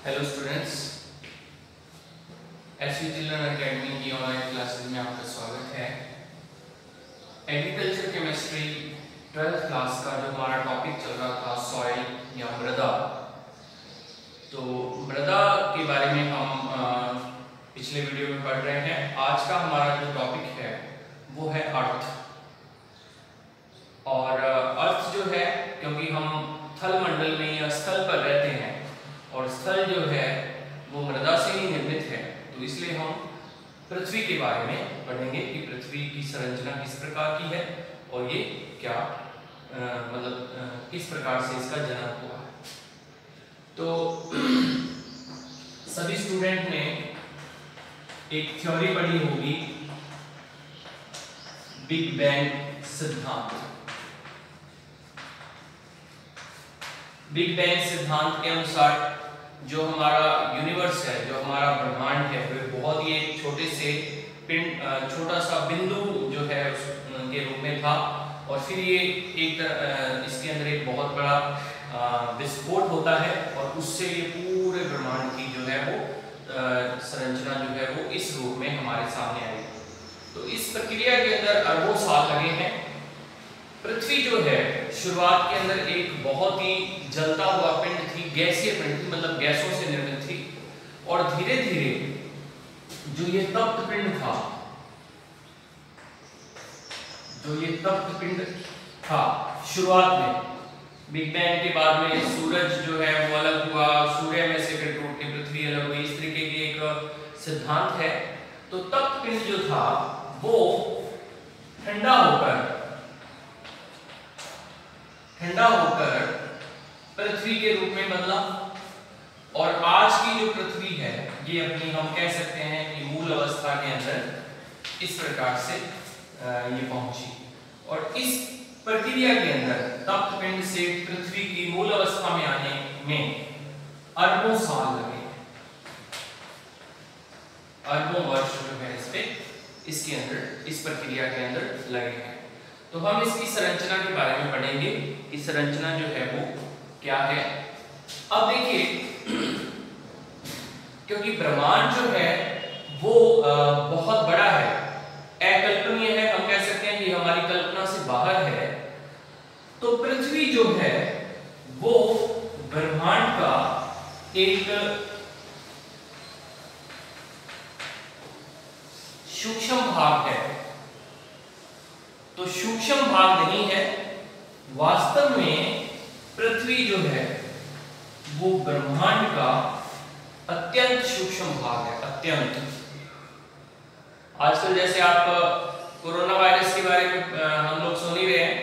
Hello students, SV children academy की online classes में आपका स्वागत है। एग्रीकल्चर केमिस्ट्री 12th क्लास का जो हमारा टॉपिक चल रहा था सॉइल या मृदा, तो मृदा के बारे में हम पिछले वीडियो में पढ़ रहे हैं। आज का हमारा जो टॉपिक है वो है अर्थ। और अर्थ जो है, क्योंकि हम थल मंडल में या स्थल पर रहते हैं और स्थल जो है वो मृदा से ही निर्मित है, तो इसलिए हम पृथ्वी के बारे में पढ़ेंगे कि पृथ्वी की संरचना किस प्रकार की है और ये क्या किस प्रकार से इसका जन्म हुआ है। तो सभी स्टूडेंट ने एक थ्योरी पढ़ी होगी, बिग बैंग सिद्धांत। बिग बैंग सिद्धांत के अनुसार जो हमारा यूनिवर्स है, जो हमारा ब्रह्मांड है, वो बहुत ही एक छोटे से पिंड, छोटा सा बिंदु जो है उसके रूप में था, और फिर ये एक इसके अंदर एक बहुत बड़ा विस्फोट होता है और उससे ये पूरे ब्रह्मांड की जो है वो संरचना जो है वो इस रूप में हमारे सामने आई। तो इस प्रक्रिया के अंदर अरबों साल लगे हैं। पृथ्वी जो है शुरुआत के अंदर एक बहुत ही जलता हुआ पिंड थी, गैसीय पिंड थी, मतलब गैसों से निर्मित थी, और धीरे धीरे जो ये तप्त पिंड था, शुरुआत में बिग बैंग के बाद में सूरज जो है वो अलग हुआ, सूर्य में से फिर टूट के पृथ्वी अलग हुई, इस तरीके की एक सिद्धांत है। तो तप्त पिंड जो था वो ठंडा होकर पृथ्वी के रूप में बदला, और आज की जो पृथ्वी है ये अपनी हम कह सकते हैं कि मूल अवस्था के अंदर इस प्रकार से ये पहुंची। और इस प्रक्रिया के अंदर तप्त पिंड से पृथ्वी की मूल अवस्था में आने में अरबों साल लगे, अरबों वर्ष जो है इसके अंदर, इस प्रक्रिया के अंदर लगे हैं। तो हम इसकी संरचना के बारे में पढ़ेंगे कि संरचना जो है वो क्या है। अब देखिए, क्योंकि ब्रह्मांड जो है वो बहुत बड़ा है, अकल्पनीय है, हम कह सकते हैं कि हमारी कल्पना से बाहर है, तो पृथ्वी जो है वो ब्रह्मांड का एक सूक्ष्म भाग है। तो सूक्ष्म भाग नहीं है, वास्तव में पृथ्वी जो है वो ब्रह्मांड का अत्यंत सूक्ष्म भाग है, अत्यंत। आजकल जैसे आप कोरोना वायरस के बारे में हम लोग सुन ही रहे हैं,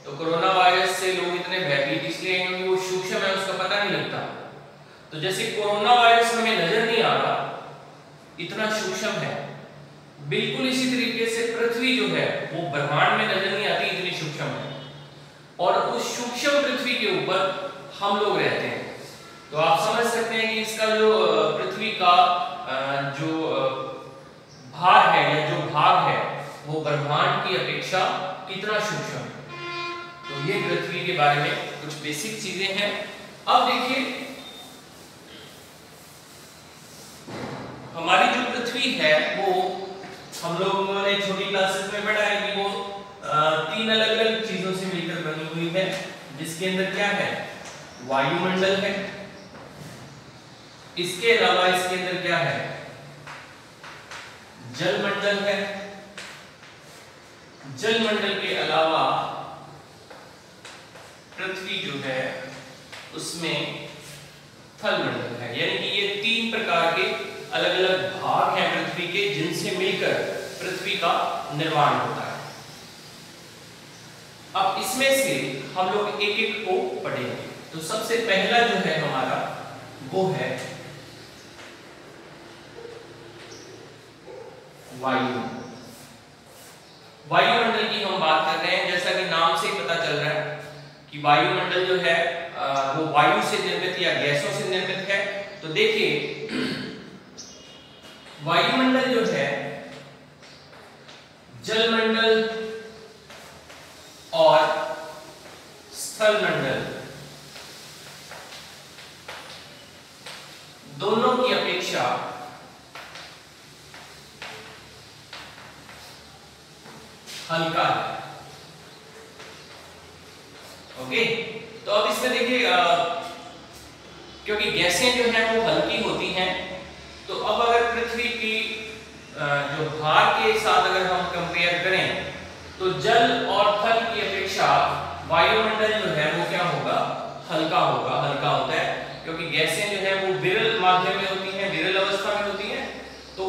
तो कोरोना वायरस से लोग इतने भयभीत इसलिए हैं क्योंकि वो सूक्ष्म है, उसका पता नहीं लगता। तो जैसे कोरोना वायरस हमें नजर नहीं आ रहा, इतना सूक्ष्म है, बिल्कुल इसी तरीके से पृथ्वी जो है वो ब्रह्मांड में नजर नहीं आती, इतनी सूक्ष्म है, और उस सूक्ष्म पृथ्वी के ऊपर हम लोग रहते हैं। तो आप समझ सकते हैं कि इसका जो पृथ्वी का जो भार है या जो भाग है वो ब्रह्मांड की अपेक्षा कितना सूक्ष्म है। तो ये पृथ्वी के बारे में कुछ बेसिक चीजें हैं। अब देखिए, हमारी जो पृथ्वी है वो हम लोगों ने छोटी क्लासेस में पढ़ा है कि वो 3 अलग अलग चीजों से मिलकर बनी हुई है, जिसके अंदर क्या है, वायुमंडल है, इसके अलावा इसके अंदर क्या है, जलमंडल है, जलमंडल के अलावा पृथ्वी जो है उसमें थलमंडल है। यानी कि ये 3 प्रकार के अलग अलग भाग हैं पृथ्वी के, जिनसे मिलकर पृथ्वी का निर्माण होता है। अब इसमें से हम लोग एक एक को पढ़ेंगे। तो सबसे पहला जो है हमारा वो है वायुमंडल। वायुमंडल की हम बात कर रहे हैं, जैसा कि नाम से ही पता चल रहा है कि वायुमंडल जो है वो वायु से निर्मित या गैसों से निर्मित है। तो देखिए, वायुमंडल जो है जलमंडल और स्थलमंडल हल्का है। ओके, तो अब इसमें देखिए क्योंकि गैसें जो हैं वो हल्की होती हैं, तो अब अगर पृथ्वी की जो भार के साथ अगर हम कंपेयर करें तो जल और थल की अपेक्षा वायुमंडल जो है वो क्या होगा, हल्का होगा, हल्का होता है, क्योंकि गैसें जो है वो विरल माध्यम में होती हैं, विरल अवस्था में होती हैं, तो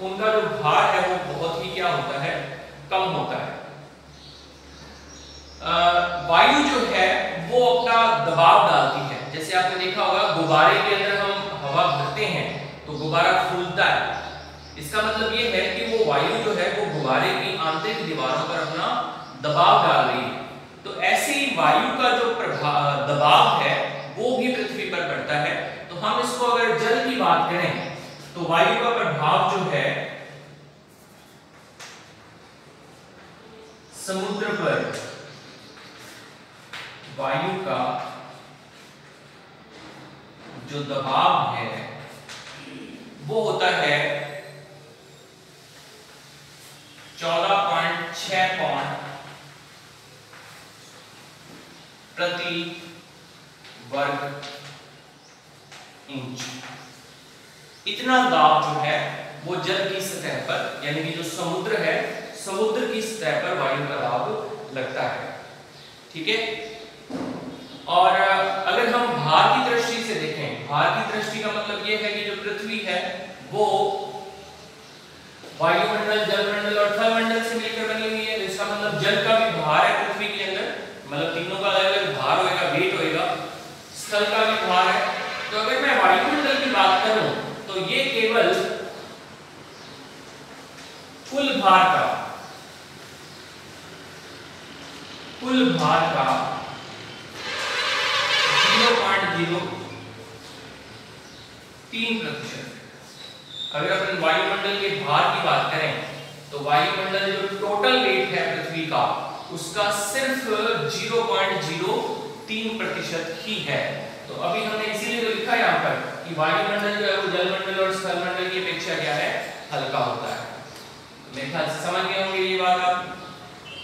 उनका जो भार है वो बहुत ही क्या होता है, कम होता है। वायु जो है वो अपना दबाव डालती है, जैसे आपने देखा होगा गुब्बारे के अंदर हम हवा भरते हैं तो गुब्बारा फूलता है, इसका मतलब ये है कि वो वायु जो है वो गुब्बारे की आंतरिक दीवारों पर अपना दबाव डाल रही है। तो ऐसे ही वायु का जो दबाव है वो भी पृथ्वी पर पड़ता है। तो हम इसको अगर जल की बात करें तो वायु का प्रभाव जो है समुद्र पर वायु का जो दबाव है वो होता है 14.6 पौंड प्रति वर्ग इंच। इतना दाब जो है वो जल की सतह पर, यानी कि जो समुद्र है, समुद्र की सतह पर वायु का दाब लगता है। ठीक है, और अगर हम भार की दृष्टि से देखें, भार की दृष्टि का मतलब ये है कि जो पृथ्वी है वो वायुमंडल, जलमंडल और थलमंडल से मिलकर बनी हुई है। इसका मतलब जल का भी भार है पृथ्वी के अंदर, मतलब तीनों का अलग अलग भार होगा, वेट होगा। स्थल का भी भार है। तो अगर मैं वायुमंडल की बात करूं तो ये केवल कुल भार का 0.03%। अगर अपन वायुमंडल के भार की बात करें तो वायुमंडल जो टोटल वेट है पृथ्वी का उसका सिर्फ 0.03% ही है। तो अभी हमने इसीलिए तो लिखा यहाँ पर कि वायुमंडल जो है वो जलमंडल और स्थलमंडल की अपेक्षा क्या है, हल्का होता है। तो मेरे ख्याल से समझ गए होंगे ये बात आप।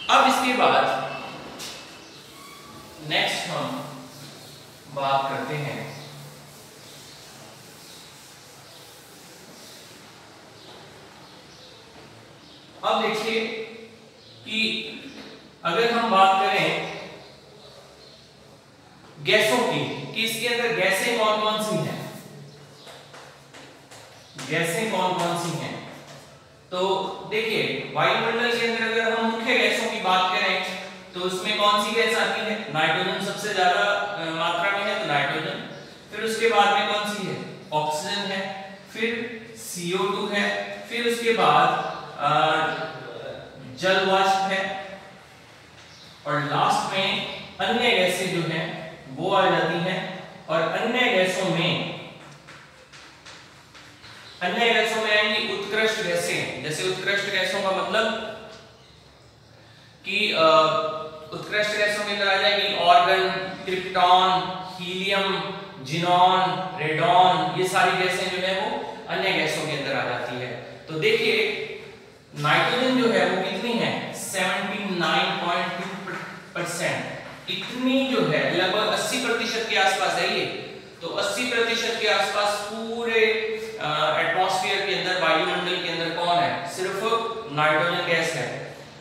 अब इसके बाद नेक्स्ट हम बात करते हैं अब देखिए कि अगर हम बात करें गैसों की कि इसके अंदर गैसें कौन कौन सी हैं, गैसें कौन कौन सी हैं। तो देखिए वायुमंडल के अंदर अगर हम मुख्य गैसों की बात करें तो उसमें कौन सी गैस आती है, नाइट्रोजन सबसे ज्यादा मात्रा में है तो नाइट्रोजन, फिर उसके बाद में कौन सी है, ऑक्सीजन है, फिर CO2 है, फिर उसके बाद जल वाष्प है, और लास्ट में अन्य गैसें जो हैं वो आ जाती हैं। और अन्य गैसों में आएंगी उत्कृष्ट गैसें। जैसे उत्कृष्ट गैसों का मतलब कि उत्कृष्ट गैसों के अंदर आ जाएगी organ, krypton, helium, xenon, radon, ये सारी गैसें जो है वो अन्य गैसों के अंदर आ जाती है। तो देखिए नाइट्रोजन जो है वो कितनी है, 79.2%, इतनी जो है लगभग 80% के आसपास है ये। तो 80% के आसपास पूरे एटमॉस्फेयर के अंदर, वायुमंडल के अंदर कौन है, सिर्फ नाइट्रोजन गैस है।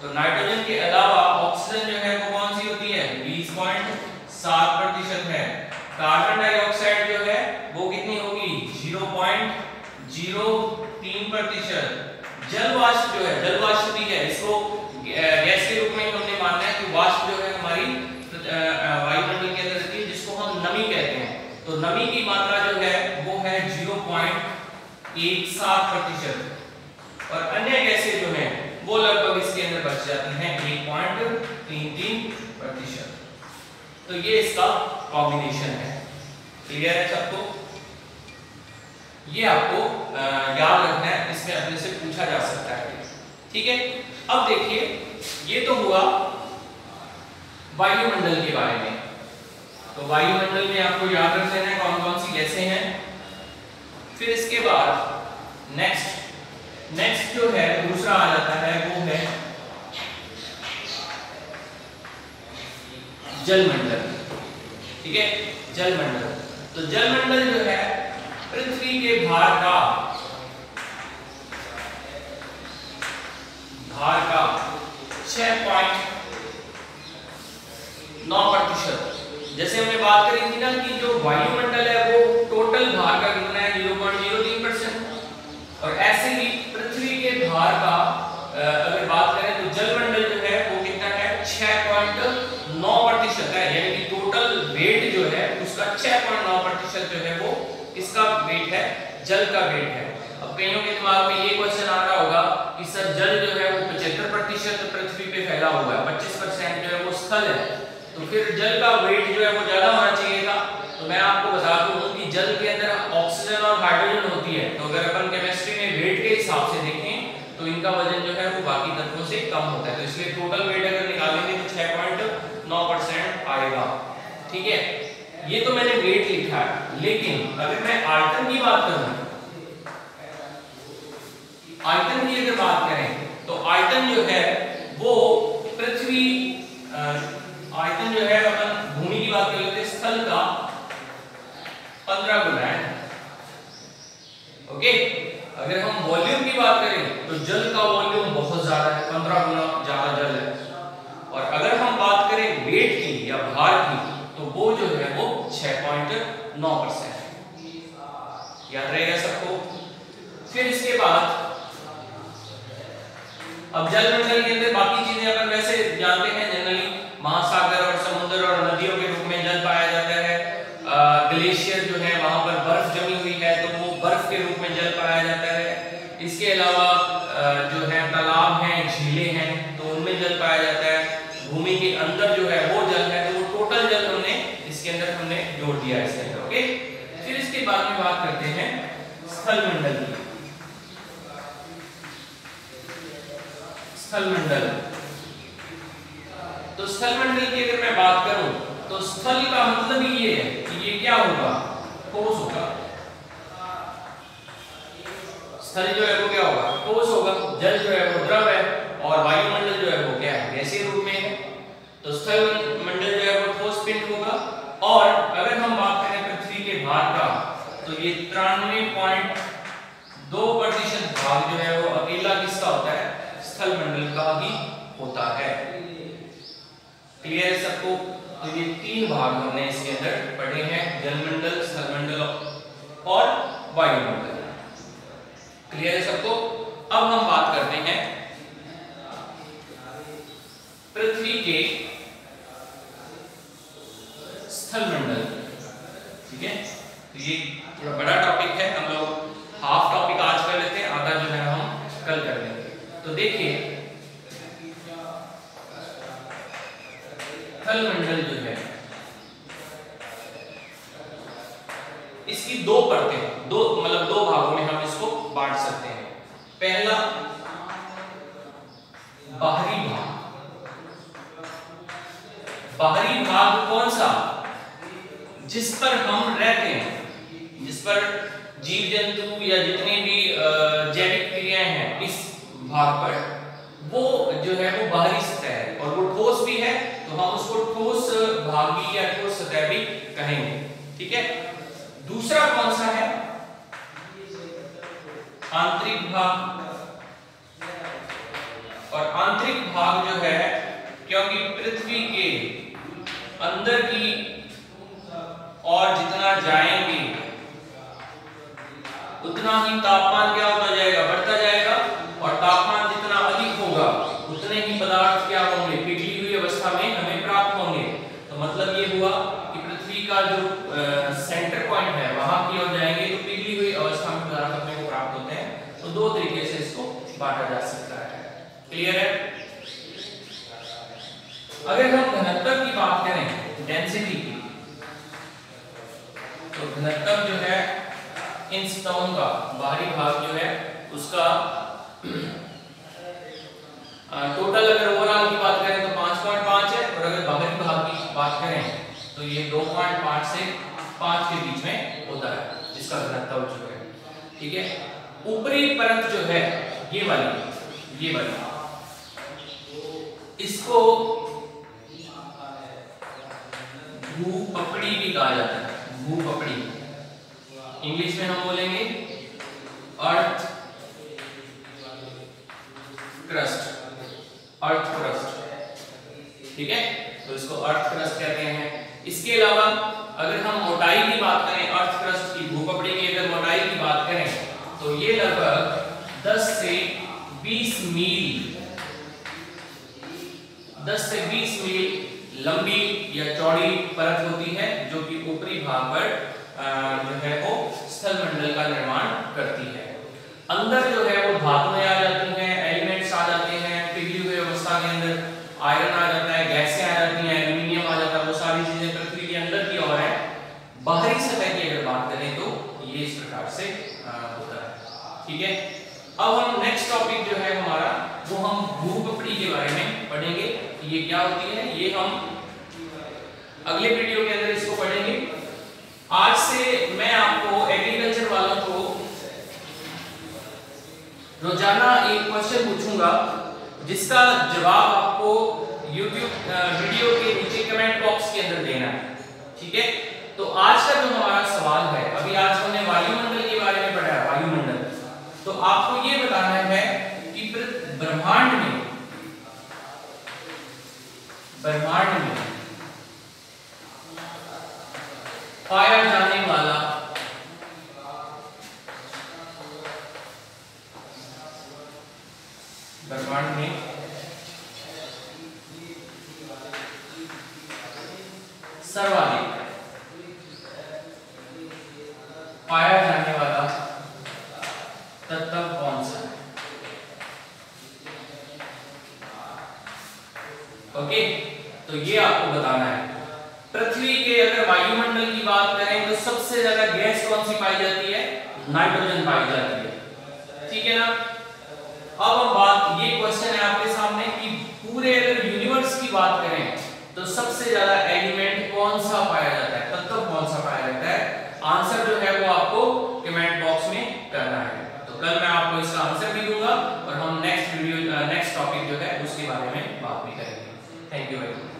तो नाइट्रोजन के अलावा ऑक्सीजन जो है वो कौन सी होती है, 20.7% है। कार्बन डाइऑक्साइड जो है वो कितनी होगी, 0.03%। जल वाष्प जो है, जल वाष्प भी है, इसको गैस के रूप में हमने मानना है कि वाष्प जो है हमारी वायुमंडल के अंदर रहती है, जिसको हम नमी कहते हैं। तो नमी की मात्रा जो है वो है 0.17%, और अन्य गैसें जो हैं वो लगभग इसके अंदर बच जाती हैं 1.33%। तो ये इसका कॉम्बिनेशन है। क्लियर है सबको? ये आपको याद रखना है, इसमें अपने से पूछा जा सकता है। ठीक है, अब देखिए ये तो हुआ वायुमंडल के बारे में। तो वायुमंडल में आपको याद रख लेना है कौन कौन सी गैसें हैं। फिर इसके बाद नेक्स्ट जो है दूसरा आ जाता है वो है जलमंडल। ठीक है, जलमंडल। तो जलमंडल जो है पृथ्वी के भार का 6.9%। जैसे हमने बात करी थी ना कि जो वायुमंडल है वो टोटल भार का कितना है 0.03%। और ऐसे ही पृथ्वी के भार का अगर बात करें तो जलमंडल जो है वो कितना है 6.9% है, यानी कि टोटल वेट जो है उसका 6.9% जो है वो किसका वेट है, जल का वेट है। अब कईयों के दिमाग में ये क्वेश्चन आ रहा होगा कि सर जल जो है वो 75% पृथ्वी पे फैला हुआ है, 25% जो है वो स्थल है, तो फिर जल का वेट जो है वो ज्यादा होना चाहिए था। तो मैं आपको बता दूं कि जल के अंदर ऑक्सीजन और हाइड्रोजन होती है, तो अगर अपन केमिस्ट्री में वेट के हिसाब से देखें तो इनका वजन जो है वो बाकी तत्वों से कम होता है, तो इसलिए टोटल वेट अगर निकालेंगे तो 6.9% आएगा। ठीक है, ये तो मैंने वेट लिखा है, लेकिन अगर मैं आयतन की बात करूं, आयतन की अगर बात करें तो आयतन जो है वो पृथ्वी आयतन जो है अपन भूमि की बात कर लेते हैं, स्थल का 15 गुना है। ओके, अगर हम वॉल्यूम की बात करें तो जल का वॉल्यूम बहुत ज्यादा है, 15 गुना ज्यादा जल है। और अगर हम बात करें वेट की या भार की तो वो जो है वो 6.9% है। याद रहेगा सबको। फिर इसके बाद अब जलमंडल के अंदर बाकी चीजें अपन वैसे जानते हैं, जनरली महासागर और समुद्र और नदियों के रूप में जल पाया जाता है। ग्लेशियर जो है वहां पर बर्फ जमी हुई है तो वो बर्फ के रूप में जल पाया जाता है। इसके अलावा जो है तालाब हैं, झीलें हैं, तो उनमें जल पाया जाता है। भूमि के अंदर जो है वो जल है, तो वो टोटल जल हमने इसके अंदर हमने जोड़ दिया इसके अंदर। ओके, फिर इसके बाद में बात करते हैं स्थलमंडल की। स्थलमंडल, तो स्थलमंडल की अगर मैं बात करूं तो स्थल का मतलब ही ये है कि ये क्या होगा, ठोस होगा। स्थल जो है वो क्या होगा, ठोस होगा। जल जो है वो द्रव है और वायुमंडल जो है वो क्या है, गैसीय रूप में है। तो स्थलमंडल जो है वो ठोस पिंड होगा। और अगर हम बात करें पृथ्वी के भार का तो ये 93.2% भाग जो है वो अकेला किसका होता है, स्थलमंडल का ही होता है। क्लियर है सबको। तो ये 3 भाग हमने इसके अंदर पढ़े हैं, जलमंडल, स्थलमंडल और वायुमंडल। क्लियर है सबको। अब हम बात करते हैं पृथ्वी के स्थलमंडल। ठीक है, तो ये थोड़ा बड़ा टॉपिक है, हम लोग हाफ टॉपिक आज कर लेते हैं, आधा जो है हम कल कर लेंगे। तो देखिए स्थलमंडल जो है इसकी 2 परतें, दो भागों में हम इसको बांट सकते हैं। पहला बाहरी भाग। बाहरी भाग कौन सा, जिस पर हम रहते हैं, जिस पर जीव जंतु या जितनी भी जैविक क्रियाएं हैं, इस भाग पर वो जो है वो बाहरी सतह है और वो ठोस भी है, तो हम उसको ठोस भागी या ठोस सतह भी कहेंगे। ठीक है। दूसरा कौन सा है, आंतरिक भाग। और आंतरिक भाग जो है, क्योंकि पृथ्वी के अंदर की और जितना जाएंगे उतना ही तापमान क्या होता जाएगा, बढ़ता जाएगा। और तापमान जितना अधिक होगा उतने ही पदार्थ क्या होंगे, पिघली हुई अवस्था में हमें प्राप्त होंगे। तो मतलब ये हुआ कि पृथ्वी का जो सेंटर पॉइंट है वहां की ओर जाएंगे तो पिघली हुई अवस्था में पदार्थ अपने को प्राप्त होते हैं। तो 2 तरीके से इसको बांटा जा सकता है। क्लियर है। अगर हम घनत्व की बात करें, डेंसिटी की, तो घनत्व जो है इन सतहों का, बाहरी भाग जो है उसका टोटल अगर ओवरऑल की बात करें तो 5.5 है, और अगर बाहरी भाग की बात करें तो ये 2.5 से 5 के बीच में होता है जिसका घनत्व जो है। ठीक है। ऊपरी परत जो है ये वाली इसको भूपपड़ी भी कहा जाता है, भूपपड़ी। इंग्लिश में हम बोलेंगे अर्थ क्रस्ट, अर्थ क्रस्ट, ठीक है, तो इसको अर्थ क्रस्ट कहते हैं। इसके अलावा अगर हम मोटाई की बात करें, अर्थ क्रस्ट की, भूपपड़ी की अगर मोटाई की बात करें तो ये लगभग 10 से 20 मील, 10 से 20 मील लंबी या चौड़ी परत होती है, जो कि ऊपरी भाग पर जो है वो स्थल मंडल का निर्माण करती है। अंदर जो है वो धातुएं आ जाती हैं, एलिमेंट्स आ जाते हैं, पिघली हुई अवस्था के अंदर आयरन आ जाता है, गैसें आ जाती हैं, एल्यूमिनियम आ जाता है, वो सारी चीजें पृथ्वी के अंदर की ओर है। बाहरी सतह की अगर बात करें तो ये इस प्रकार से होता है, ठीक है। अब हम नेक्स्ट टॉपिक जो है हमारा, वो हम भूपपड़ी के बारे में पढ़ेंगे, ये क्या होती है, ये हम अगले वीडियो के अंदर इसको पढ़ेंगे। आज से मैं आपको एग्रीकल्चर वालों को रोजाना एक क्वेश्चन पूछूंगा, जिसका जवाब आपको YouTube वीडियो के नीचे कमेंट बॉक्स के अंदर देना है, ठीक है। तो आज का जो हमारा सवाल है, अभी आज हमने वायुमंडल के बारे में पढ़ा है, वायुमंडल, तो आपको ये बताना है कि ब्रह्मांड में पाया जाने वाला ब्रह्मांड में सर्वाधिक पाया जाने वाला तत्व कौन सा है? ओके, तो ये आपको बताना है। पृथ्वी के अगर वायुमंडल की बात करें तो सबसे ज्यादा गैस कौन सी पाई जाती है? नाइट्रोजन पाई जाती है, ठीक है ना। अब हम बात, ये क्वेश्चन है आपके सामने कि पूरे अगर यूनिवर्स की बात करें तो सबसे ज्यादा एलिमेंट कौन सा पाया जाता है, तत्व कौन सा पाया जाता है? आंसर जो है वो आपको कमेंट बॉक्स में करना है। तो कल मैं आपको इसका आंसर भी दूंगा और हम नेक्स्ट टॉपिक जो है उसके बारे में बात भी करेंगे। Thank you very much.